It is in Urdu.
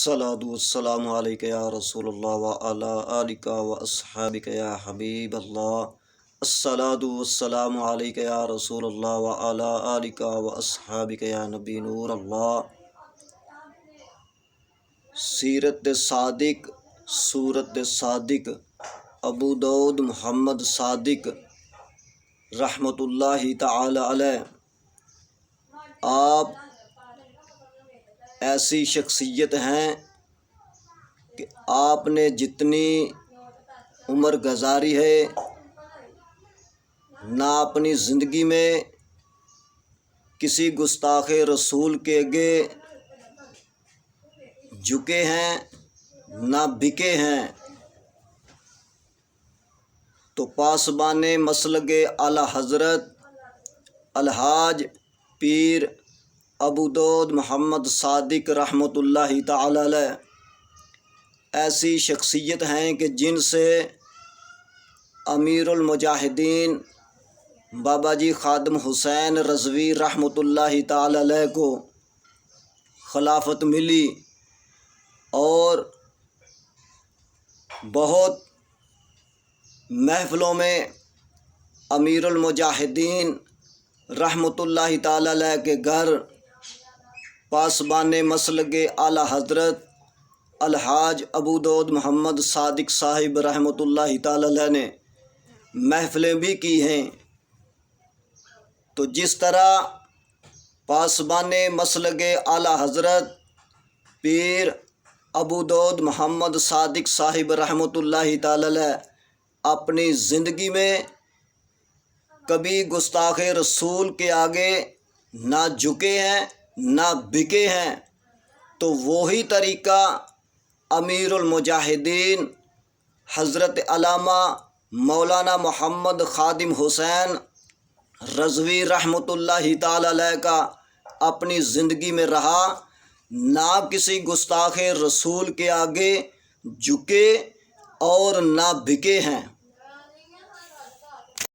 الصلاۃ والسلام علیک یا رسول اللہ وعلی آلک و اصحابک یا حبیب اللہ۔ الصلاۃ والسلام علیک یا رسول اللہ وعلی آلک و اصحابک یا نبی نور اللہ۔ سیرت صادق صورت صادق ابو داؤد محمد صادق رحمۃ اللہ تعالی علیہ۔ آپ ایسی شخصیت ہیں کہ آپ نے جتنی عمر گزاری ہے نہ اپنی زندگی میں کسی گستاخ رسول کے آگے جھکے ہیں نہ بکے ہیں۔ تو پاسبان مسلک اعلیٰ حضرت الحاج پیر ابو داؤد محمد صادق رحمۃ اللہ تعالی علیہ ایسی شخصیت ہیں کہ جن سے امیر المجاہدین بابا جی خادم حسین رضوی رحمۃ اللہ تعالی علیہ کو خلافت ملی، اور بہت محفلوں میں امیر المجاہدین رحمۃ اللہ تعالی علیہ کے گھر پاسبان مسلک اعلیٰ حضرت الحاج ابو داؤد محمد صادق صاحب رحمۃ اللہ تعالی علیہ نے محفلیں بھی کی ہیں۔ تو جس طرح پاسبان مسلک اعلیٰ حضرت پیر ابو داؤد محمد صادق صاحب رحمۃ اللہ تعالی علیہ اپنی زندگی میں کبھی گستاخ رسول کے آگے نہ جھکے ہیں نہ بکے ہیں، تو وہی طریقہ امیر المجاہدین حضرت علامہ مولانا محمد خادم حسین رضوی رحمۃ اللہ تعالی علیہ کا اپنی زندگی میں رہا۔ نہ کسی گستاخ رسول کے آگے جھکے اور نہ بکے ہیں۔